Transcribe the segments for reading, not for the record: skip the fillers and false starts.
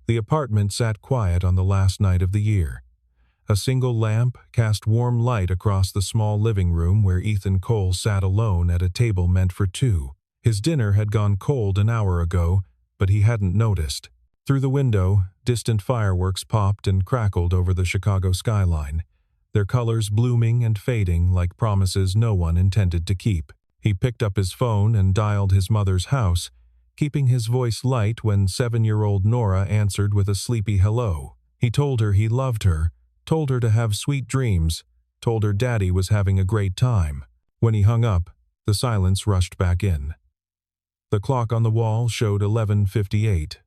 The apartment sat quiet on the last night of the year. A single lamp cast warm light across the small living room where Ethan Cole sat alone at a table meant for two. His dinner had gone cold an hour ago, but he hadn't noticed. Through the window, distant fireworks popped and crackled over the Chicago skyline, their colors blooming and fading like promises no one intended to keep. He picked up his phone and dialed his mother's house, keeping his voice light when 7-year-old Nora answered with a sleepy hello. He told her he loved her, told her to have sweet dreams, told her Daddy was having a great time. When he hung up, the silence rushed back in. The clock on the wall showed 11:58.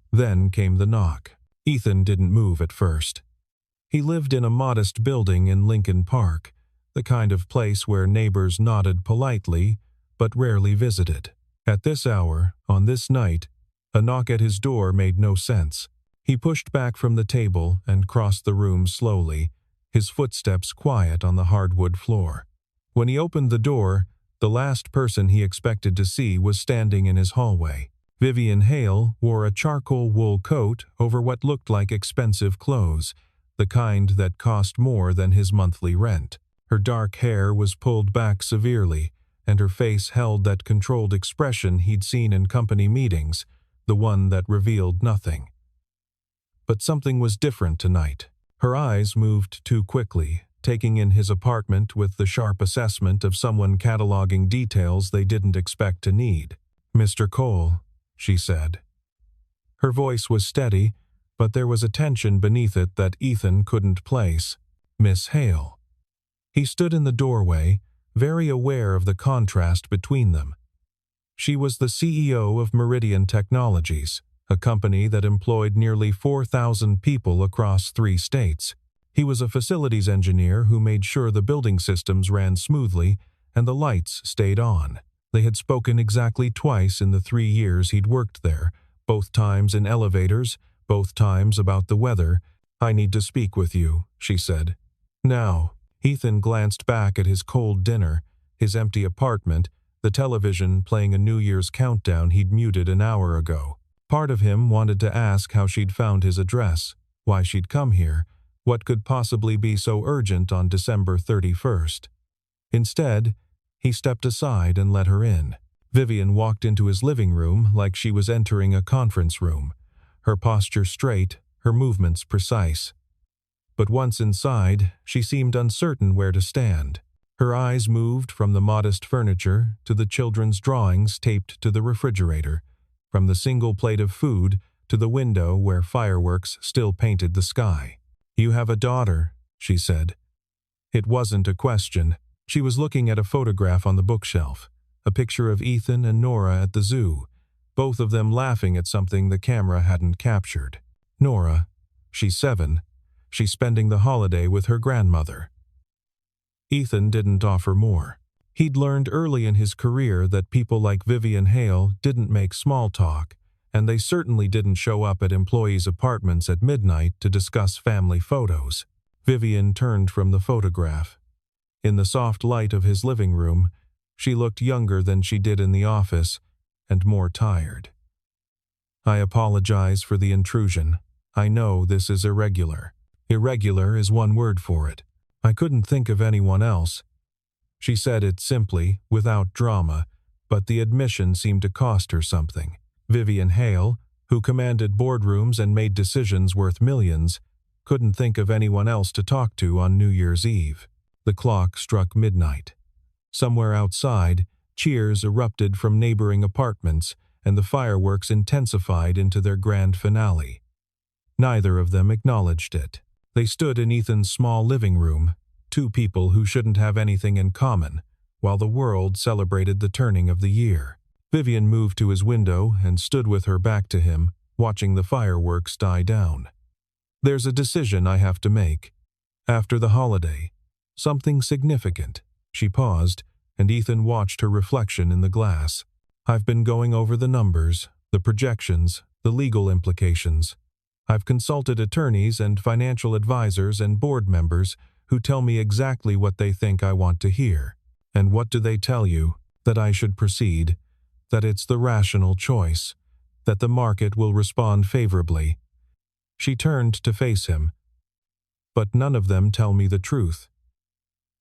Then came the knock. Ethan didn't move at first. He lived in a modest building in Lincoln Park, the kind of place where neighbors nodded politely but rarely visited. At this hour, on this night, a knock at his door made no sense. He pushed back from the table and crossed the room slowly, his footsteps quiet on the hardwood floor. When he opened the door, the last person he expected to see was standing in his hallway. Vivian Hale wore a charcoal wool coat over what looked like expensive clothes, the kind that cost more than his monthly rent. Her dark hair was pulled back severely, and her face held that controlled expression he'd seen in company meetings, the one that revealed nothing. But something was different tonight. Her eyes moved too quickly, taking in his apartment with the sharp assessment of someone cataloging details they didn't expect to need. "Mr. Cole," she said. Her voice was steady, but there was a tension beneath it that Ethan couldn't place. "Miss Hale." He stood in the doorway, very aware of the contrast between them. She was the CEO of Meridian Technologies, a company that employed nearly 4,000 people across 3 states. He was a facilities engineer who made sure the building systems ran smoothly and the lights stayed on. They had spoken exactly twice in the 3 years he'd worked there, both times in elevators, both times about the weather. "I need to speak with you," she said. "Now." Ethan glanced back at his cold dinner, his empty apartment, the television playing a New Year's countdown he'd muted an hour ago. Part of him wanted to ask how she'd found his address, why she'd come here, what could possibly be so urgent on December 31st. Instead, he stepped aside and let her in. Vivian walked into his living room like she was entering a conference room, her posture straight, her movements precise. But once inside, she seemed uncertain where to stand. Her eyes moved from the modest furniture to the children's drawings taped to the refrigerator, from the single plate of food to the window where fireworks still painted the sky. "You have a daughter," she said. It wasn't a question. She was looking at a photograph on the bookshelf, a picture of Ethan and Nora at the zoo, both of them laughing at something the camera hadn't captured. Nora, she's 7, she's spending the holiday with her grandmother. Ethan didn't offer more. He'd learned early in his career that people like Vivian Hale didn't make small talk, and they certainly didn't show up at employees' apartments at midnight to discuss family photos. Vivian turned from the photograph. In the soft light of his living room, she looked younger than she did in the office, and more tired. "I apologize for the intrusion. I know this is irregular. Irregular is one word for it. I couldn't think of anyone else." She said it simply, without drama, but the admission seemed to cost her something. Vivian Hale, who commanded boardrooms and made decisions worth millions, couldn't think of anyone else to talk to on New Year's Eve. The clock struck midnight. Somewhere outside, cheers erupted from neighboring apartments, and the fireworks intensified into their grand finale. Neither of them acknowledged it. They stood in Ethan's small living room, 2 people who shouldn't have anything in common, while the world celebrated the turning of the year. Vivian moved to his window and stood with her back to him, watching the fireworks die down. "There's a decision I have to make. After the holiday. Something significant." She paused, and Ethan watched her reflection in the glass. "I've been going over the numbers, the projections, the legal implications. I've consulted attorneys and financial advisors and board members who tell me exactly what they think I want to hear. And what do they tell you? That I should proceed, that it's the rational choice, that the market will respond favorably. She turned to face him. But none of them tell me the truth.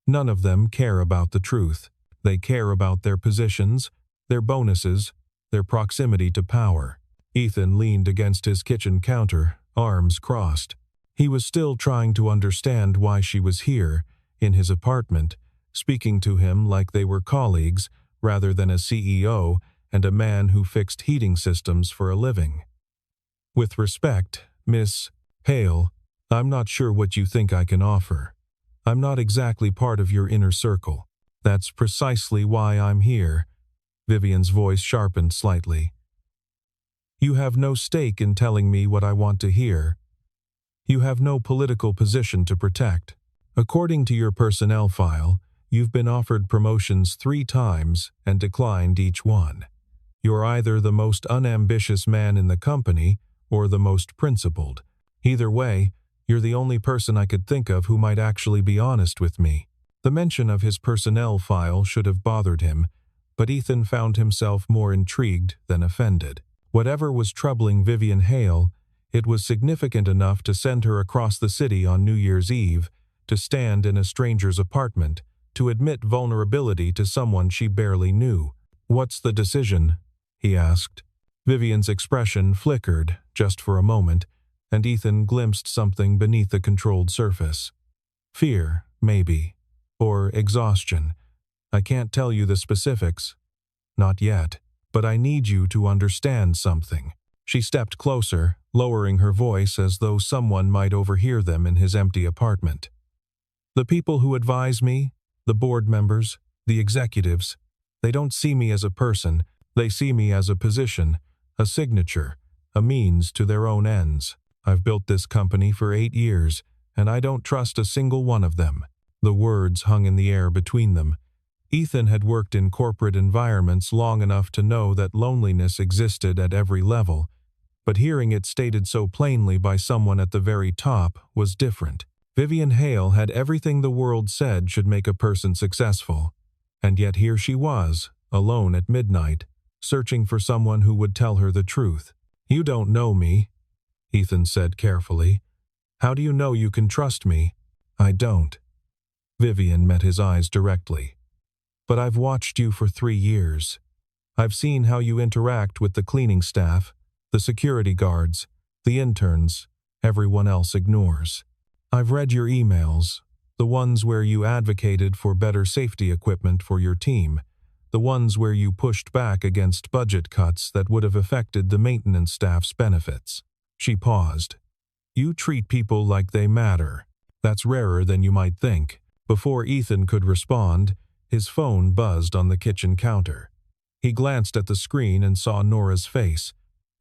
None of them care about the truth. They care about their positions, their bonuses, their proximity to power. Ethan leaned against his kitchen counter, arms crossed. He was still trying to understand why she was here, in his apartment, speaking to him like they were colleagues rather than a CEO and a man who fixed heating systems for a living. With respect, Miss Hale, I'm not sure what you think I can offer. I'm not exactly part of your inner circle. That's precisely why I'm here. Vivian's voice sharpened slightly. You have no stake in telling me what I want to hear. You have no political position to protect. According to your personnel file, you've been offered promotions 3 times and declined each one. You're either the most unambitious man in the company or the most principled. Either way, you're the only person I could think of who might actually be honest with me. The mention of his personnel file should have bothered him, but Ethan found himself more intrigued than offended. Whatever was troubling Vivian Hale, it was significant enough to send her across the city on New Year's Eve, to stand in a stranger's apartment, to admit vulnerability to someone she barely knew. What's the decision? He asked. Vivian's expression flickered, just for a moment, and Ethan glimpsed something beneath the controlled surface. Fear, maybe. Or exhaustion. I can't tell you the specifics. Not yet. But I need you to understand something. She stepped closer, lowering her voice as though someone might overhear them in his empty apartment. The people who advise me, the board members, the executives, they don't see me as a person, they see me as a position, a signature, a means to their own ends. I've built this company for 8 years, and I don't trust a single one of them. The words hung in the air between them. Ethan had worked in corporate environments long enough to know that loneliness existed at every level, but hearing it stated so plainly by someone at the very top was different. Vivian Hale had everything the world said should make a person successful, and yet here she was, alone at midnight, searching for someone who would tell her the truth. You don't know me, Ethan said carefully. How do you know you can trust me? I don't. Vivian met his eyes directly. But I've watched you for 3 years. I've seen how you interact with the cleaning staff, the security guards, the interns, everyone else ignores. I've read your emails, the ones where you advocated for better safety equipment for your team, the ones where you pushed back against budget cuts that would have affected the maintenance staff's benefits. She paused. You treat people like they matter. That's rarer than you might think. Before Ethan could respond, his phone buzzed on the kitchen counter. He glanced at the screen and saw Nora's face,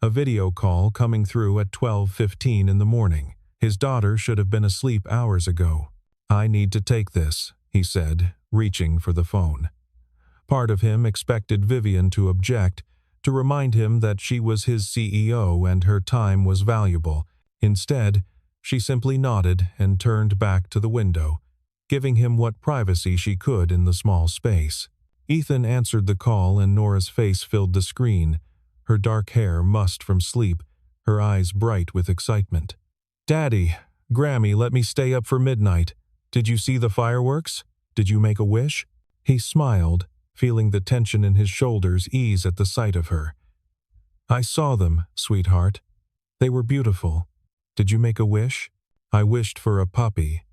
a video call coming through at 12:15 in the morning. His daughter should have been asleep hours ago. I need to take this, he said, reaching for the phone. Part of him expected Vivian to object, to remind him that she was his CEO and her time was valuable. Instead, she simply nodded and turned back to the window, giving him what privacy she could in the small space. Ethan answered the call and Nora's face filled the screen, her dark hair mussed from sleep, her eyes bright with excitement. Daddy, Grammy let me stay up for midnight. Did you see the fireworks? Did you make a wish? He smiled, feeling the tension in his shoulders ease at the sight of her. I saw them, sweetheart. They were beautiful. Did you make a wish? I wished for a puppy.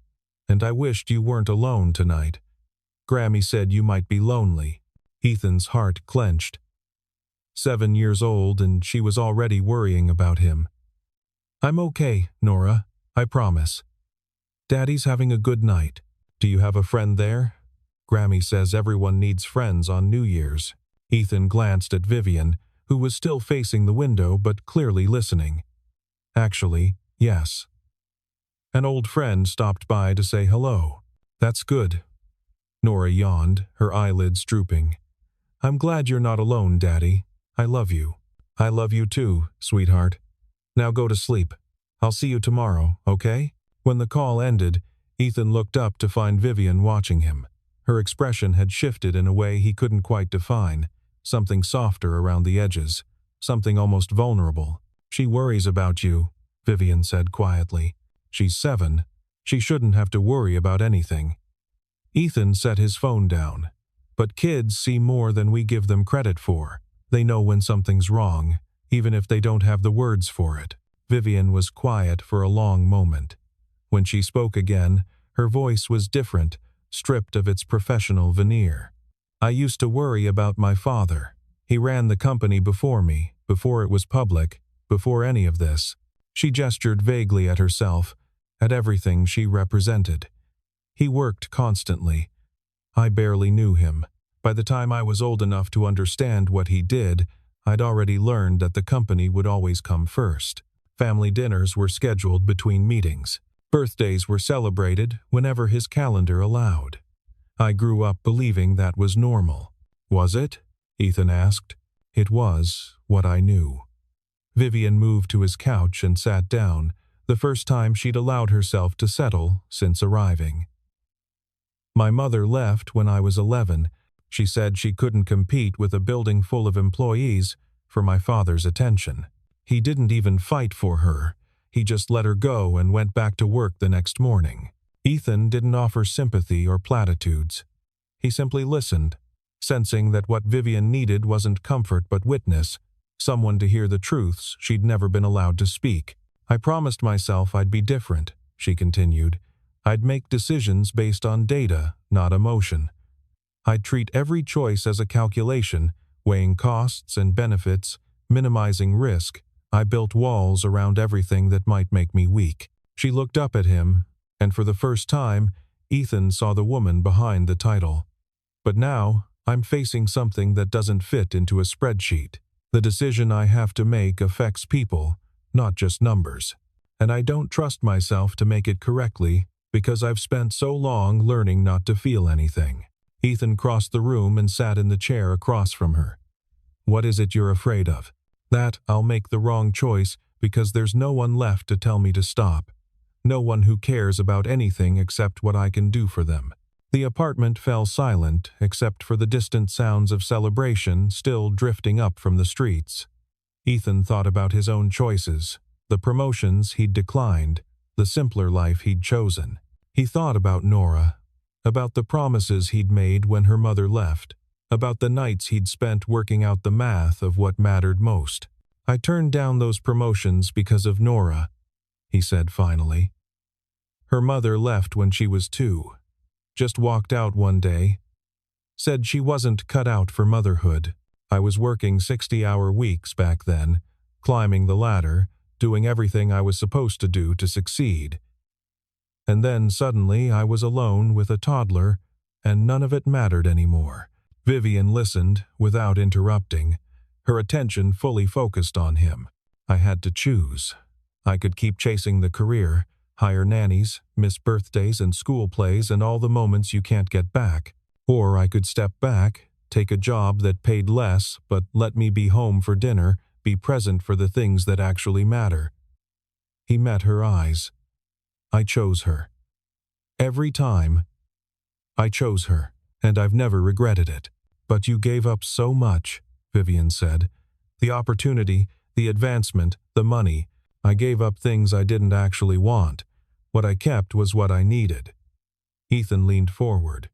And I wished you weren't alone tonight. Grammy said you might be lonely. Ethan's heart clenched. 7 years old and she was already worrying about him. I'm okay, Nora. I promise. Daddy's having a good night. Do you have a friend there? Grammy says everyone needs friends on New Year's. Ethan glanced at Vivian, who was still facing the window but clearly listening. Actually, yes. An old friend stopped by to say hello. That's good. Nora yawned, her eyelids drooping. I'm glad you're not alone, Daddy. I love you. I love you too, sweetheart. Now go to sleep. I'll see you tomorrow, okay? When the call ended, Ethan looked up to find Vivian watching him. Her expression had shifted in a way he couldn't quite define, something softer around the edges, something almost vulnerable. She worries about you, Vivian said quietly. She's 7. She shouldn't have to worry about anything. Ethan set his phone down. But kids see more than we give them credit for. They know when something's wrong, even if they don't have the words for it. Vivian was quiet for a long moment. When she spoke again, her voice was different, stripped of its professional veneer. I used to worry about my father. He ran the company before me, before it was public, before any of this. She gestured vaguely at herself, at everything she represented. He worked constantly. I barely knew him. By the time I was old enough to understand what he did, I'd already learned that the company would always come first. Family dinners were scheduled between meetings. Birthdays were celebrated whenever his calendar allowed. I grew up believing that was normal. Was it? Ethan asked. It was what I knew. Vivian moved to his couch and sat down, the first time she'd allowed herself to settle since arriving. My mother left when I was 11. She said she couldn't compete with a building full of employees for my father's attention. He didn't even fight for her. He just let her go and went back to work the next morning. Ethan didn't offer sympathy or platitudes. He simply listened, sensing that what Vivian needed wasn't comfort but witness, someone to hear the truths she'd never been allowed to speak. I promised myself I'd be different, she continued. I'd make decisions based on data, not emotion. I'd treat every choice as a calculation, weighing costs and benefits, minimizing risk. I built walls around everything that might make me weak. She looked up at him, and for the first time, Ethan saw the woman behind the title. But now, I'm facing something that doesn't fit into a spreadsheet. The decision I have to make affects people, not just numbers. And I don't trust myself to make it correctly because I've spent so long learning not to feel anything. Ethan crossed the room and sat in the chair across from her. What is it you're afraid of? That I'll make the wrong choice because there's no one left to tell me to stop. No one who cares about anything except what I can do for them. The apartment fell silent except for the distant sounds of celebration still drifting up from the streets. Ethan thought about his own choices, the promotions he'd declined, the simpler life he'd chosen. He thought about Nora, about the promises he'd made when her mother left, about the nights he'd spent working out the math of what mattered most. I turned down those promotions because of Nora, he said finally. Her mother left when she was 2. Just walked out one day. Said she wasn't cut out for motherhood. I was working 60-hour weeks back then, climbing the ladder, doing everything I was supposed to do to succeed. And then suddenly I was alone with a toddler, and none of it mattered anymore. Vivian listened without interrupting, her attention fully focused on him. I had to choose. I could keep chasing the career, hire nannies, miss birthdays and school plays and all the moments you can't get back. Or I could step back, take a job that paid less but let me be home for dinner, be present for the things that actually matter. He met her eyes. I chose her. Every time, I chose her, and I've never regretted it. But you gave up so much, Vivian said. The opportunity, the advancement, the money. I gave up things I didn't actually want. What I kept was what I needed. Ethan leaned forward.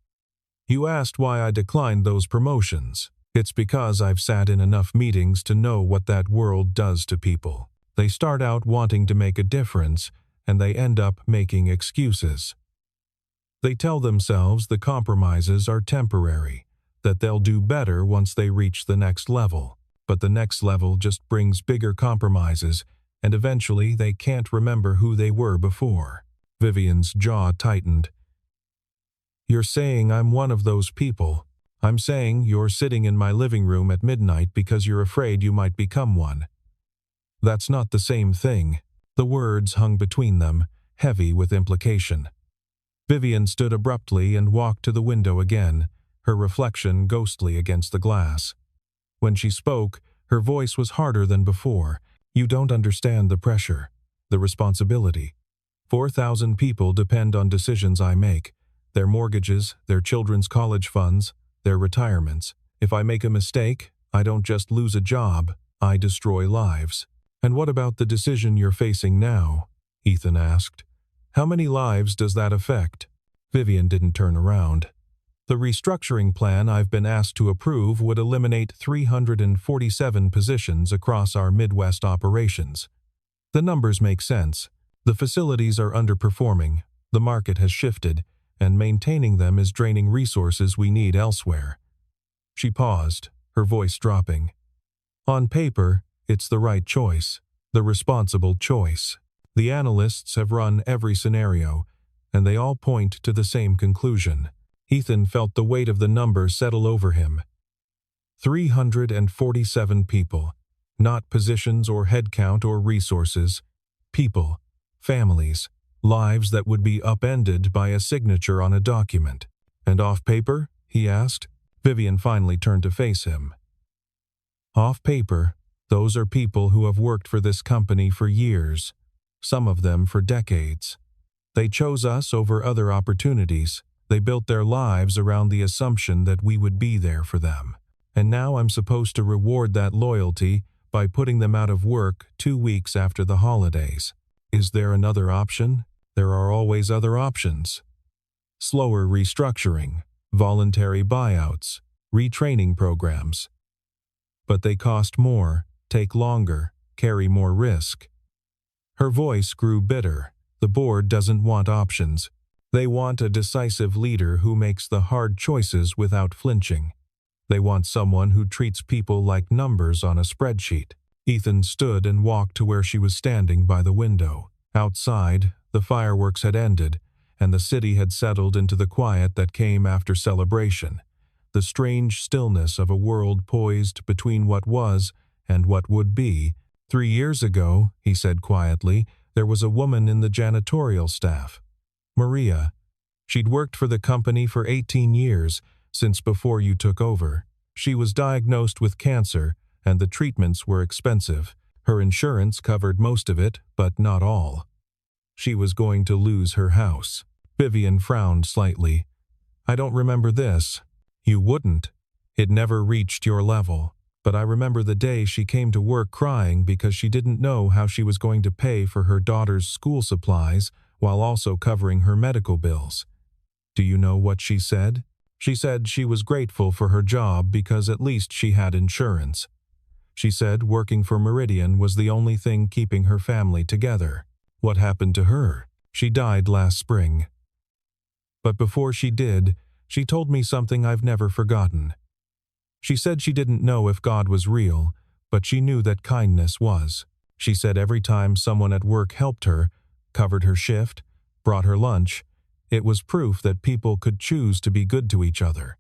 You asked why I declined those promotions. It's because I've sat in enough meetings to know what that world does to people. They start out wanting to make a difference, and they end up making excuses. They tell themselves the compromises are temporary, that they'll do better once they reach the next level. But the next level just brings bigger compromises, and eventually they can't remember who they were before. Vivian's jaw tightened. You're saying I'm one of those people. I'm saying you're sitting in my living room at midnight because you're afraid you might become one. That's not the same thing. The words hung between them, heavy with implication. Vivian stood abruptly and walked to the window again, her reflection ghostly against the glass. When she spoke, her voice was harder than before. You don't understand the pressure, the responsibility. 4,000 people depend on decisions I make. Their mortgages, their children's college funds, their retirements. If I make a mistake, I don't just lose a job, I destroy lives. "And what about the decision you're facing now?" Ethan asked. "How many lives does that affect?" Vivian didn't turn around. "The restructuring plan I've been asked to approve would eliminate 347 positions across our Midwest operations. The numbers make sense. The facilities are underperforming, the market has shifted, and maintaining them is draining resources we need elsewhere." She paused, her voice dropping. "On paper, it's the right choice, the responsible choice. The analysts have run every scenario, and they all point to the same conclusion." Ethan felt the weight of the number settle over him. 347 people. Not positions or headcount or resources. People, families, lives that would be upended by a signature on a document. "And off paper?" he asked. Vivian finally turned to face him. "Off paper, those are people who have worked for this company for years, some of them for decades. They chose us over other opportunities. They built their lives around the assumption that we would be there for them. And now I'm supposed to reward that loyalty by putting them out of work 2 weeks after the holidays. Is there another option? There are always other options. Slower restructuring, voluntary buyouts, retraining programs. But they cost more, take longer, carry more risk." Her voice grew bitter. "The board doesn't want options. They want a decisive leader who makes the hard choices without flinching. They want someone who treats people like numbers on a spreadsheet." Ethan stood and walked to where she was standing by the window. Outside, the fireworks had ended, and the city had settled into the quiet that came after celebration, the strange stillness of a world poised between what was and what would be. 3 years ago," he said quietly, "there was a woman in the janitorial staff. Maria. She'd worked for the company for 18 years, since before you took over. She was diagnosed with cancer, and the treatments were expensive. Her insurance covered most of it, but not all. She was going to lose her house." Vivian frowned slightly. "I don't remember this." "You wouldn't. It never reached your level. But I remember the day she came to work crying because she didn't know how she was going to pay for her daughter's school supplies while also covering her medical bills. Do you know what she said? She said she was grateful for her job because at least she had insurance. She said working for Meridian was the only thing keeping her family together. What happened to her? She died last spring. But before she did, she told me something I've never forgotten. She said she didn't know if God was real, but she knew that kindness was. She said every time someone at work helped her, covered her shift, brought her lunch, it was proof that people could choose to be good to each other."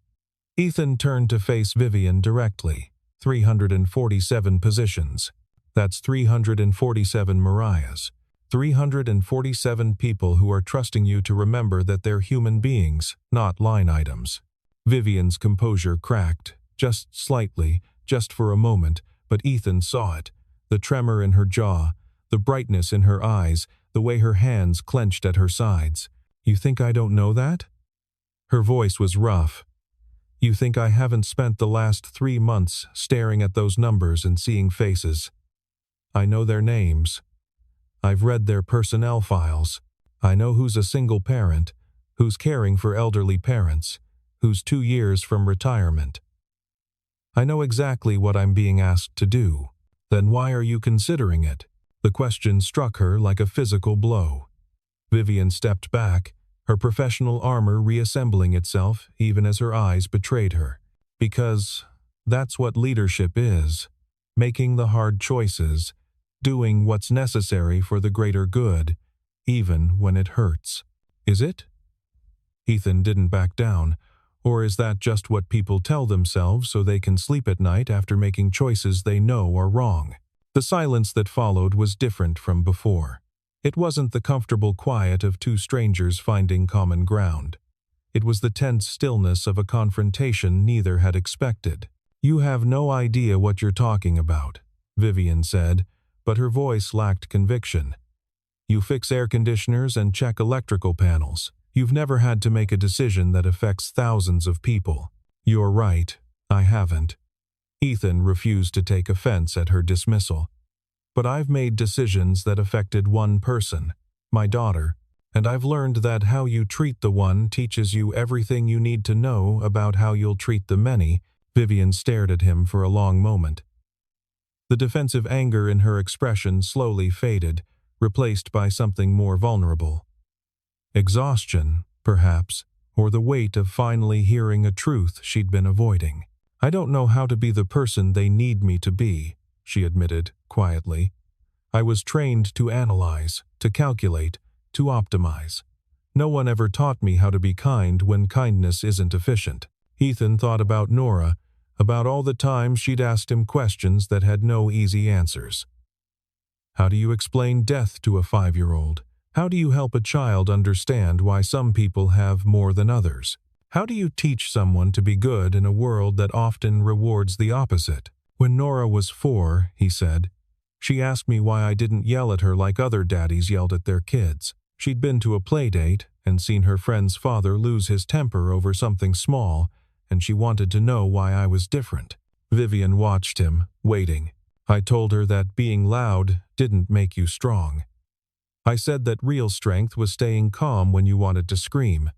Ethan turned to face Vivian directly. 347 positions. That's 347 Mariahs. 347 people who are trusting you to remember that they're human beings, not line items. Vivian's composure cracked, just slightly, just for a moment, but Ethan saw it. The tremor in her jaw, the brightness in her eyes, the way her hands clenched at her sides. "You think I don't know that?" Her voice was rough. "You think I haven't spent the last 3 months staring at those numbers and seeing faces? I know their names. I've read their personnel files. I know who's a single parent, who's caring for elderly parents, who's 2 years from retirement. I know exactly what I'm being asked to do. Then why are you considering it?" The question struck her like a physical blow. Vivian stepped back, her professional armor reassembling itself even as her eyes betrayed her. "Because that's what leadership is. Making the hard choices, doing what's necessary for the greater good, even when it hurts." "Is it?" Ethan didn't back down. "Or is that just what people tell themselves so they can sleep at night after making choices they know are wrong?" The silence that followed was different from before. It wasn't the comfortable quiet of two strangers finding common ground. It was the tense stillness of a confrontation neither had expected. "You have no idea what you're talking about," Vivian said, but her voice lacked conviction. "You fix air conditioners and check electrical panels. You've never had to make a decision that affects thousands of people." "You're right, I haven't." Ethan refused to take offense at her dismissal. but I've made decisions that affected one person, my daughter, and I've learned that how you treat the one teaches you everything you need to know about how you'll treat the many." Vivian stared at him for a long moment. The defensive anger in her expression slowly faded, replaced by something more vulnerable. Exhaustion, perhaps, or the weight of finally hearing a truth she'd been avoiding. "I don't know how to be the person they need me to be," she admitted, quietly. "I was trained to analyze, to calculate, to optimize. No one ever taught me how to be kind when kindness isn't efficient." Ethan thought about Nora, about all the times she'd asked him questions that had no easy answers. How do you explain death to a 5-year-old? How do you help a child understand why some people have more than others? How do you teach someone to be good in a world that often rewards the opposite? "When Nora was 4, he said, she asked me why I didn't yell at her like other daddies yelled at their kids. She'd been to a play date and seen her friend's father lose his temper over something small, and she wanted to know why I was different." Vivian watched him, waiting. "I told her that being loud didn't make you strong. I said that real strength was staying calm when you wanted to scream,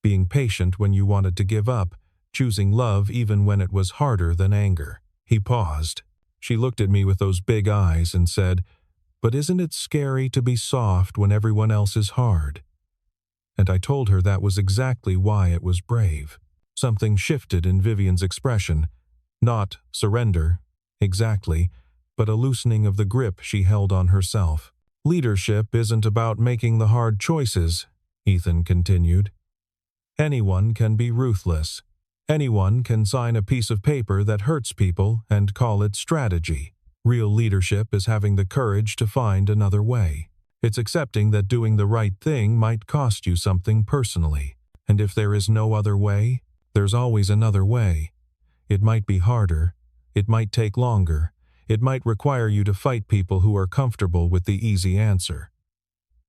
being patient when you wanted to give up, choosing love even when it was harder than anger." He paused. She looked at me with those big eyes and said, "But isn't it scary to be soft when everyone else is hard?" And I told her that was exactly why it was brave. Something shifted in Vivian's expression. Not surrender, exactly, but a loosening of the grip she held on herself. "Leadership isn't about making the hard choices," Ethan continued. "Anyone can be ruthless. Anyone can sign a piece of paper that hurts people and call it strategy. Real leadership is having the courage to find another way. It's accepting that doing the right thing might cost you something personally. And if there is no other way, there's always another way. It might be harder. It might take longer. It might require you to fight people who are comfortable with the easy answer."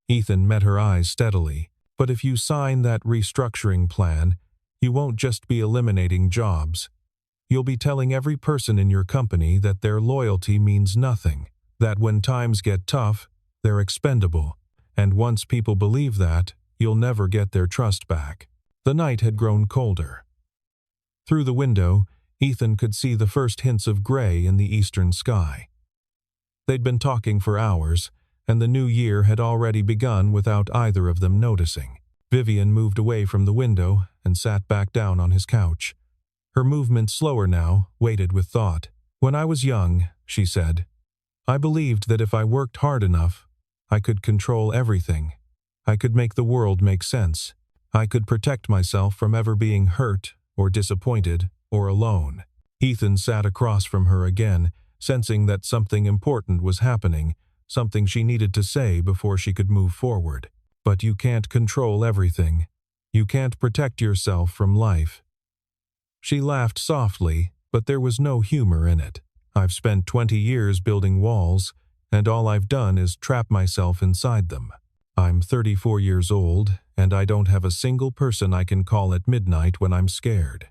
Ethan met her eyes steadily. "But if you sign that restructuring plan, you won't just be eliminating jobs. You'll be telling every person in your company that their loyalty means nothing, that when times get tough, they're expendable. And once people believe that, you'll never get their trust back." The night had grown colder. Through the window, Ethan could see the first hints of gray in the eastern sky. They'd been talking for hours, and the new year had already begun without either of them noticing. Vivian moved away from the window and sat back down on his couch. Her movement slower now, weighted with thought. "When I was young," she said, "I believed that if I worked hard enough, I could control everything. I could make the world make sense. I could protect myself from ever being hurt or disappointed or alone." Ethan sat across from her again, sensing that something important was happening, something she needed to say before she could move forward. "But you can't control everything. You can't protect yourself from life." She laughed softly, but there was no humor in it. "I've spent 20 years building walls, and all I've done is trap myself inside them. I'm 34 years old, and I don't have a single person I can call at midnight when I'm scared.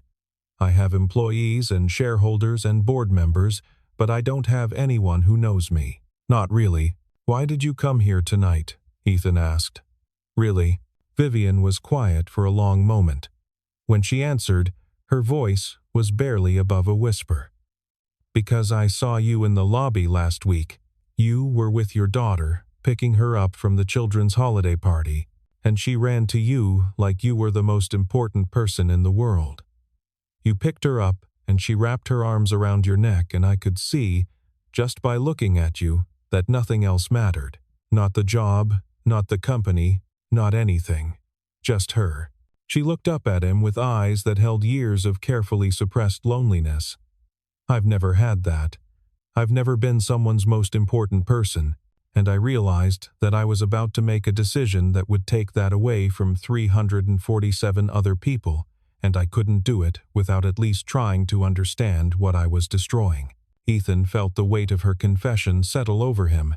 I have employees and shareholders and board members, but I don't have anyone who knows me." "Not really. Why did you come here tonight?" Ethan asked. "Really?" Vivian was quiet for a long moment. When she answered, her voice was barely above a whisper. "Because I saw you in the lobby last week. You were with your daughter, picking her up from the children's holiday party, and she ran to you like you were the most important person in the world. You picked her up, and she wrapped her arms around your neck, and I could see, just by looking at you, that nothing else mattered. Not the job, not the company, not anything. Just her." She looked up at him with eyes that held years of carefully suppressed loneliness. "I've never had that. I've never been someone's most important person, and I realized that I was about to make a decision that would take that away from 347 other people, and I couldn't do it without at least trying to understand what I was destroying." Ethan felt the weight of her confession settle over him.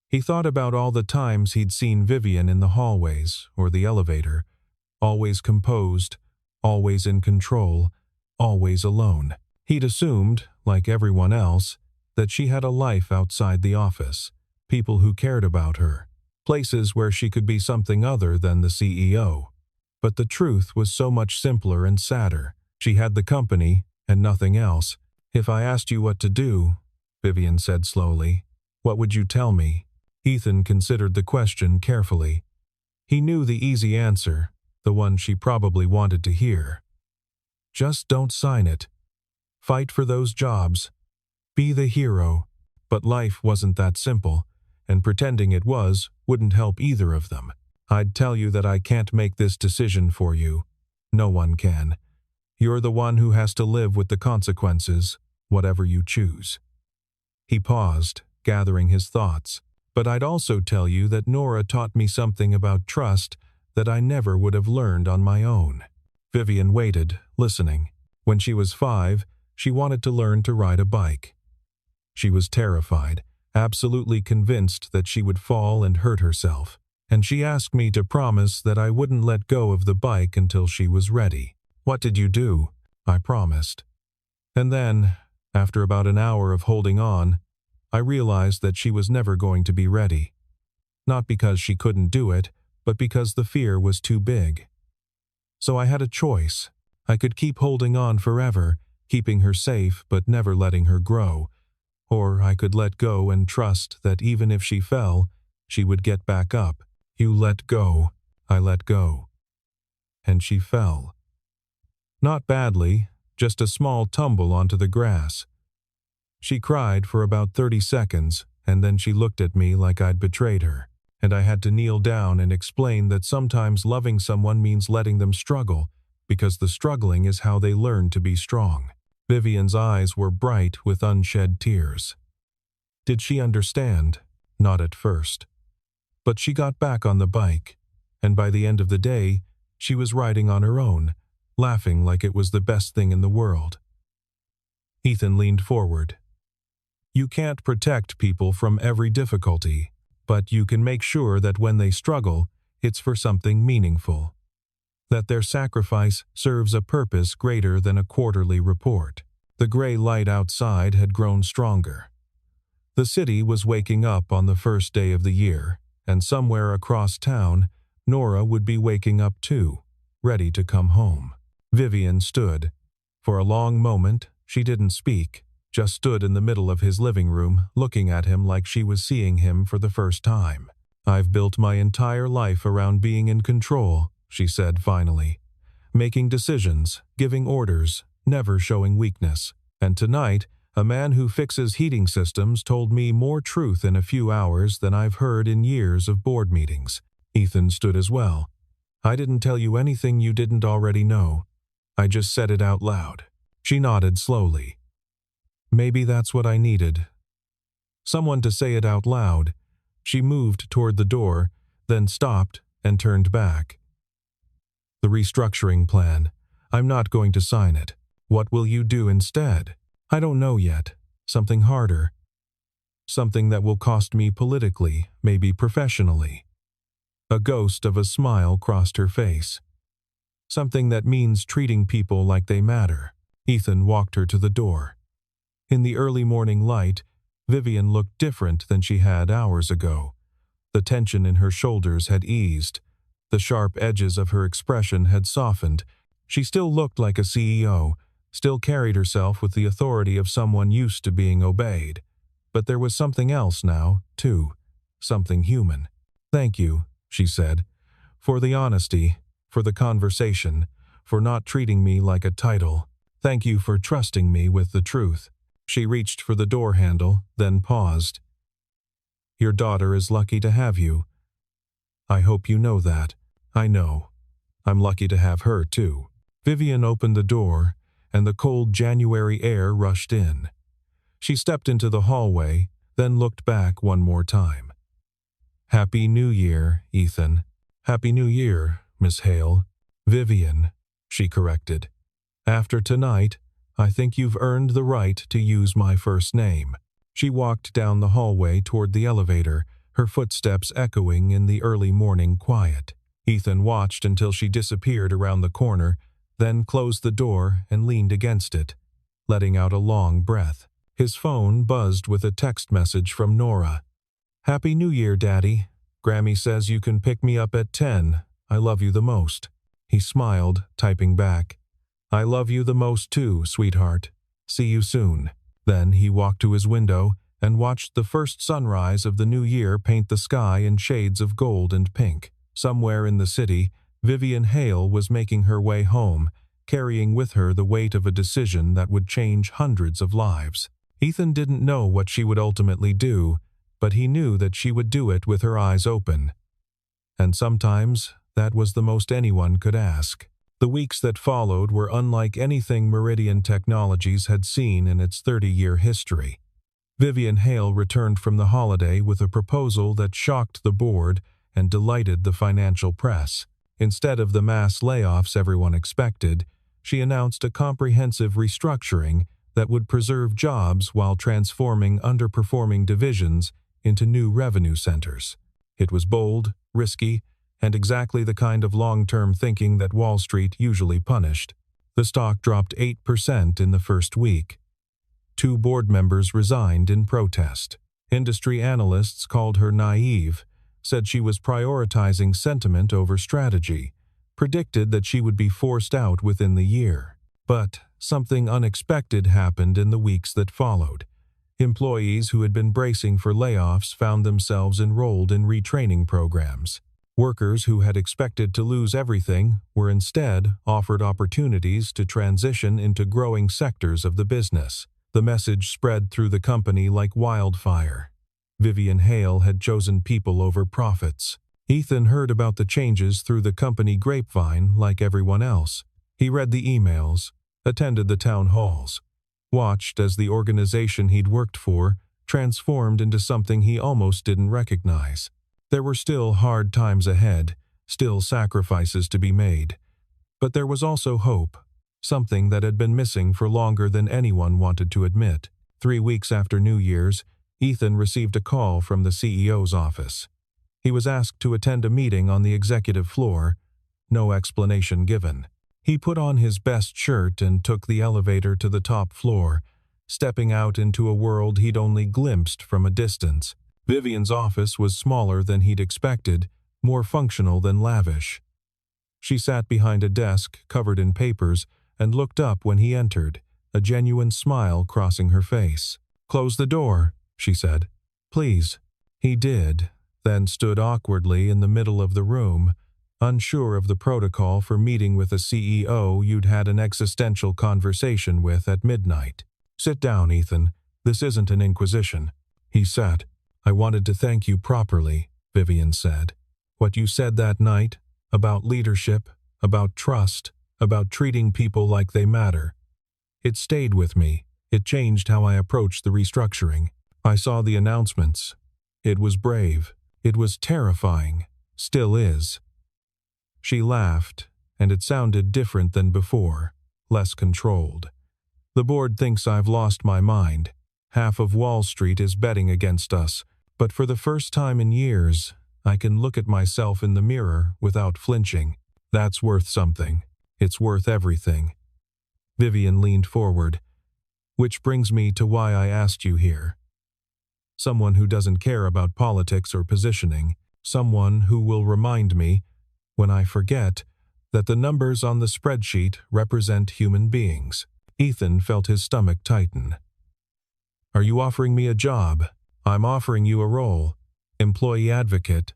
He thought about all the times he'd seen Vivian in the hallways or the elevator, always composed, always in control, always alone. He'd assumed, like everyone else, that she had a life outside the office, people who cared about her, places where she could be something other than the CEO. But the truth was so much simpler and sadder. She had the company and nothing else. "If I asked you what to do," Vivian said slowly, "what would you tell me?" Ethan considered the question carefully. He knew the easy answer, the one she probably wanted to hear. Just don't sign it. Fight for those jobs. Be the hero. But life wasn't that simple, and pretending it was wouldn't help either of them. "I'd tell you that I can't make this decision for you. No one can. You're the one who has to live with the consequences, whatever you choose." He paused, gathering his thoughts. "But I'd also tell you that Nora taught me something about trust that I never would have learned on my own." Vivian waited, listening. When she was 5, she wanted to learn to ride a bike. She was terrified, absolutely convinced that she would fall and hurt herself, and she asked me to promise that I wouldn't let go of the bike until she was ready. "What did you do?" I promised. And then, after about an hour of holding on, I realized that she was never going to be ready. Not because she couldn't do it, but because the fear was too big. So I had a choice. I could keep holding on forever, keeping her safe but never letting her grow. Or I could let go and trust that even if she fell, she would get back up. "You let go." I let go. And she fell. Not badly, just a small tumble onto the grass. She cried for about 30 seconds, and then she looked at me like I'd betrayed her, and I had to kneel down and explain that sometimes loving someone means letting them struggle, because the struggling is how they learn to be strong. Vivian's eyes were bright with unshed tears. Did she understand? Not at first. But she got back on the bike, and by the end of the day, she was riding on her own, laughing like it was the best thing in the world. Ethan leaned forward. "You can't protect people from every difficulty, but you can make sure that when they struggle, it's for something meaningful. That their sacrifice serves a purpose greater than a quarterly report." The gray light outside had grown stronger. The city was waking up on the first day of the year, and somewhere across town, Nora would be waking up too, ready to come home. Vivian stood. For a long moment, she didn't speak, just stood in the middle of his living room, looking at him like she was seeing him for the first time. "I've built my entire life around being in control," she said finally. "Making decisions, giving orders, never showing weakness. And tonight, a man who fixes heating systems told me more truth in a few hours than I've heard in years of board meetings." Ethan stood as well. "I didn't tell you anything you didn't already know. I just said it out loud." She nodded slowly. "Maybe that's what I needed. Someone to say it out loud." She moved toward the door, then stopped and turned back. "The restructuring plan. I'm not going to sign it. What will you do instead?" "I don't know yet. Something harder. Something that will cost me politically, maybe professionally." A ghost of a smile crossed her face. "Something that means treating people like they matter." Ethan walked her to the door. In the early morning light, Vivian looked different than she had hours ago. The tension in her shoulders had eased. The sharp edges of her expression had softened. She still looked like a CEO, still carried herself with the authority of someone used to being obeyed. But there was something else now, too. Something human. "Thank you," she said, "for the honesty, for the conversation, for not treating me like a title. Thank you for trusting me with the truth." She reached for the door handle, then paused. "Your daughter is lucky to have you. I hope you know that. I know. I'm lucky to have her, too." Vivian opened the door, and the cold January air rushed in. She stepped into the hallway, then looked back one more time. "Happy New Year, Ethan." "Happy New Year, Miss Hale." "Vivian," she corrected. "After tonight, I think you've earned the right to use my first name." She walked down the hallway toward the elevator, her footsteps echoing in the early morning quiet. Ethan watched until she disappeared around the corner, then closed the door and leaned against it, letting out a long breath. His phone buzzed with a text message from Nora. "Happy New Year, Daddy. Grammy says you can pick me up at 10. I love you the most." He smiled, typing back, "I love you the most too, sweetheart. See you soon." Then he walked to his window and watched the first sunrise of the new year paint the sky in shades of gold and pink. Somewhere in the city, Vivian Hale was making her way home, carrying with her the weight of a decision that would change hundreds of lives. Ethan didn't know what she would ultimately do, but he knew that she would do it with her eyes open. And sometimes, that was the most anyone could ask. The weeks that followed were unlike anything Meridian Technologies had seen in its 30-year history. Vivian Hale returned from the holiday with a proposal that shocked the board and delighted the financial press. Instead of the mass layoffs everyone expected, she announced a comprehensive restructuring that would preserve jobs while transforming underperforming divisions into new revenue centers. It was bold, risky, and exactly the kind of long-term thinking that Wall Street usually punished. The stock dropped 8% in the first week. 2 board members resigned in protest. Industry analysts called her naive, said she was prioritizing sentiment over strategy, predicted that she would be forced out within the year. But something unexpected happened in the weeks that followed. Employees who had been bracing for layoffs found themselves enrolled in retraining programs. Workers who had expected to lose everything were instead offered opportunities to transition into growing sectors of the business. The message spread through the company like wildfire. Vivian Hale had chosen people over profits. Ethan heard about the changes through the company grapevine like everyone else. He read the emails, attended the town halls, watched as the organization he'd worked for transformed into something he almost didn't recognize. There were still hard times ahead, still sacrifices to be made. But there was also hope, something that had been missing for longer than anyone wanted to admit. 3 weeks after New Year's, Ethan received a call from the CEO's office. He was asked to attend a meeting on the executive floor, no explanation given. He put on his best shirt and took the elevator to the top floor, stepping out into a world he'd only glimpsed from a distance. Vivian's office was smaller than he'd expected, more functional than lavish. She sat behind a desk covered in papers and looked up when he entered, a genuine smile crossing her face. "Close the door," she said. "Please." He did, then stood awkwardly in the middle of the room, unsure of the protocol for meeting with a CEO you'd had an existential conversation with at midnight. "Sit down, Ethan. This isn't an inquisition." He sat. "I wanted to thank you properly," Vivian said. "What you said that night, about leadership, about trust, about treating people like they matter. It stayed with me. It changed how I approached the restructuring. I saw the announcements. It was brave. It was terrifying. Still is." She laughed, and it sounded different than before, less controlled. "The board thinks I've lost my mind. Half of Wall Street is betting against us, but for the first time in years, I can look at myself in the mirror without flinching. That's worth something. It's worth everything." Vivian leaned forward. "Which brings me to why I asked you here. Someone who doesn't care about politics or positioning. Someone who will remind me, when I forget, that the numbers on the spreadsheet represent human beings." Ethan felt his stomach tighten. "Are you offering me a job?" "I'm offering you a role. Employee advocate.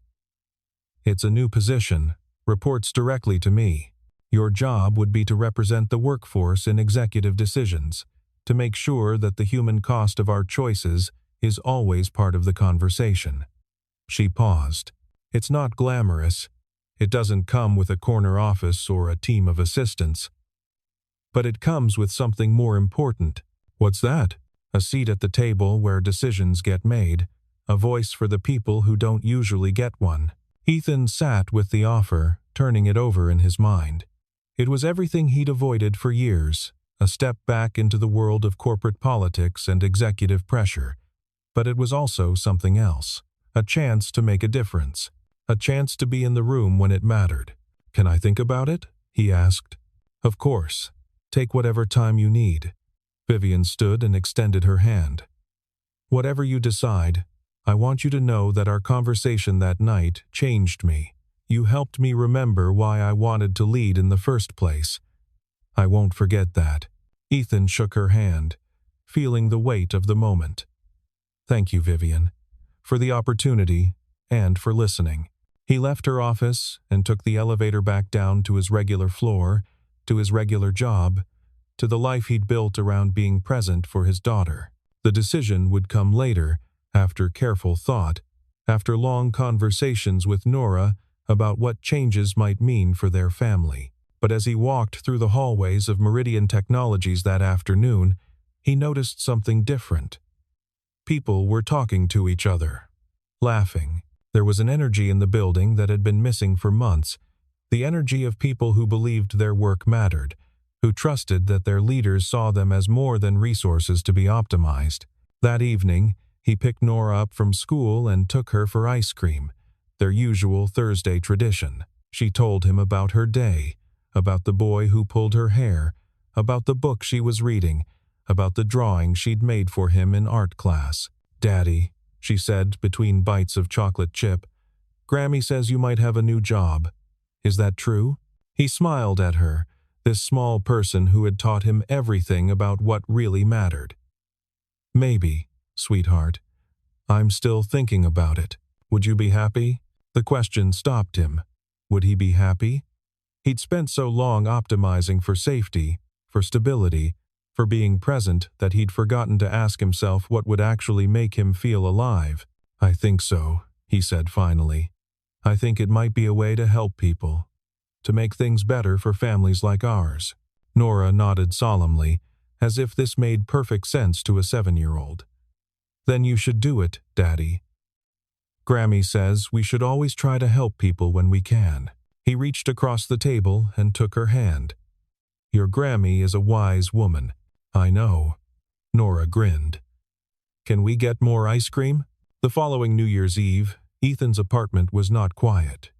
It's a new position, reports directly to me. Your job would be to represent the workforce in executive decisions, to make sure that the human cost of our choices is always part of the conversation." She paused. "It's not glamorous. It doesn't come with a corner office or a team of assistants. But it comes with something more important." "What's that?" "A seat at the table where decisions get made, a voice for the people who don't usually get one." Ethan sat with the offer, turning it over in his mind. It was everything he'd avoided for years, a step back into the world of corporate politics and executive pressure. But it was also something else, a chance to make a difference, a chance to be in the room when it mattered. "Can I think about it?" he asked. "Of course. Take whatever time you need." Vivian stood and extended her hand. Whatever you decide, I want you to know that our conversation that night changed me. You helped me remember why I wanted to lead in the first place. I won't forget that. Ethan shook her hand, feeling the weight of the moment. Thank you, Vivian, for the opportunity and for listening. He left her office and took the elevator back down to his regular floor, to his regular job, to the life he'd built around being present for his daughter. The decision would come later, after careful thought, after long conversations with Nora about what changes might mean for their family. But as he walked through the hallways of Meridian Technologies that afternoon, he noticed something different. People were talking to each other, laughing. There was an energy in the building that had been missing for months, the energy of people who believed their work mattered, who trusted that their leaders saw them as more than resources to be optimized. That evening, he picked Nora up from school and took her for ice cream, their usual Thursday tradition. She told him about her day, about the boy who pulled her hair, about the book she was reading, about the drawing she'd made for him in art class. "Daddy," she said between bites of chocolate chip, "Grammy says you might have a new job. Is that true?" He smiled at her, this small person who had taught him everything about what really mattered. "Maybe, sweetheart. I'm still thinking about it. Would you be happy?" The question stopped him. Would he be happy? He'd spent so long optimizing for safety, for stability, for being present that he'd forgotten to ask himself what would actually make him feel alive. "I think so," he said finally. "I think it might be a way to help people, to make things better for families like ours." Nora nodded solemnly, as if this made perfect sense to a 7-year-old. "Then you should do it, Daddy. Grammy says we should always try to help people when we can." He reached across the table and took her hand. "Your Grammy is a wise woman." "I know." Nora grinned. "Can we get more ice cream?" The following New Year's Eve, Ethan's apartment was not quiet.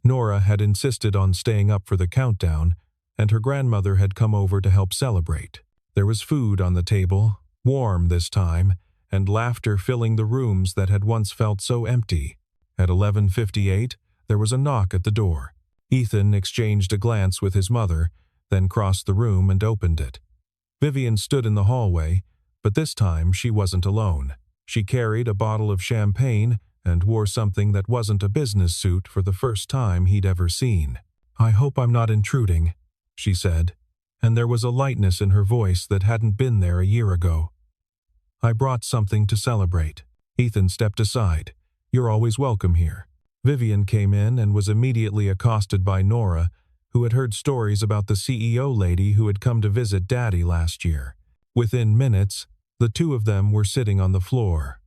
Nora had insisted on staying up for the countdown, and her grandmother had come over to help celebrate. There was food on the table, warm this time, and laughter filling the rooms that had once felt so empty. At 11:58, there was a knock at the door. Ethan exchanged a glance with his mother, then crossed the room and opened it. Vivian stood in the hallway, but this time she wasn't alone. She carried a bottle of champagne and wore something that wasn't a business suit for the first time he'd ever seen. "I hope I'm not intruding," she said, and there was a lightness in her voice that hadn't been there a year ago. "I brought something to celebrate." Ethan stepped aside. "You're always welcome here." Vivian came in and was immediately accosted by Nora, who had heard stories about the CEO lady who had come to visit Daddy last year. Within minutes, the two of them were sitting on the floor,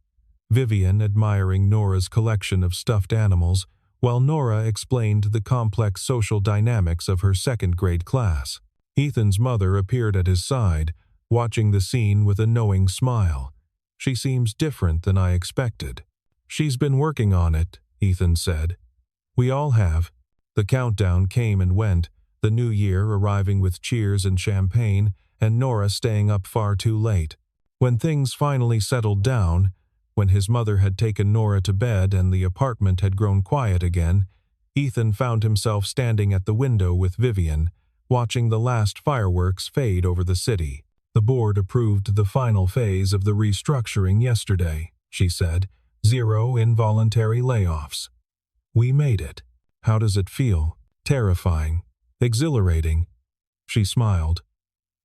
Vivian admiring Nora's collection of stuffed animals, while Nora explained the complex social dynamics of her second-grade class. Ethan's mother appeared at his side, watching the scene with a knowing smile. "She seems different than I expected." "She's been working on it," Ethan said. "We all have." The countdown came and went, the new year arriving with cheers and champagne, and Nora staying up far too late. When things finally settled down, when his mother had taken Nora to bed and the apartment had grown quiet again, Ethan found himself standing at the window with Vivian, watching the last fireworks fade over the city. "The board approved the final phase of the restructuring yesterday," she said. "0 involuntary layoffs. We made it. How does it feel?" "Terrifying. Exhilarating." She smiled.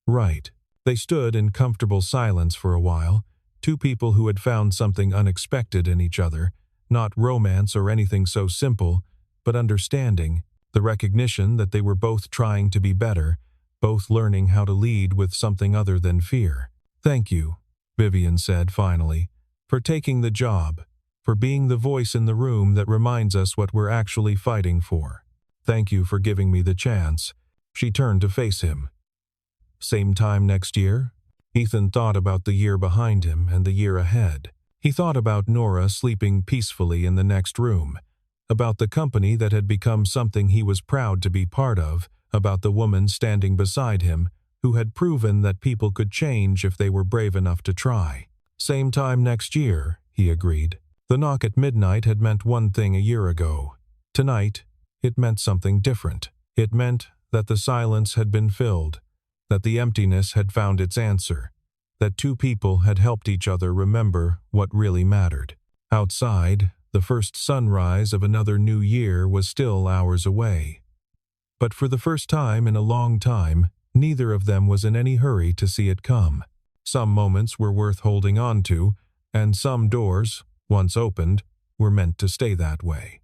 "Right." They stood in comfortable silence for a while, two people who had found something unexpected in each other, not romance or anything so simple, but understanding, the recognition that they were both trying to be better, both learning how to lead with something other than fear. "Thank you," Vivian said finally, "for taking the job, for being the voice in the room that reminds us what we're actually fighting for. Thank you for giving me the chance." She turned to face him. "Same time next year?" Ethan thought about the year behind him and the year ahead. He thought about Nora sleeping peacefully in the next room, about the company that had become something he was proud to be part of, about the woman standing beside him, who had proven that people could change if they were brave enough to try. Same time next year, he agreed. The knock at midnight had meant one thing a year ago. Tonight, it meant something different. It meant that the silence had been filled, that the emptiness had found its answer, that two people had helped each other remember what really mattered. Outside, the first sunrise of another new year was still hours away. But for the first time in a long time, neither of them was in any hurry to see it come. Some moments were worth holding on to, and some doors, once opened, were meant to stay that way.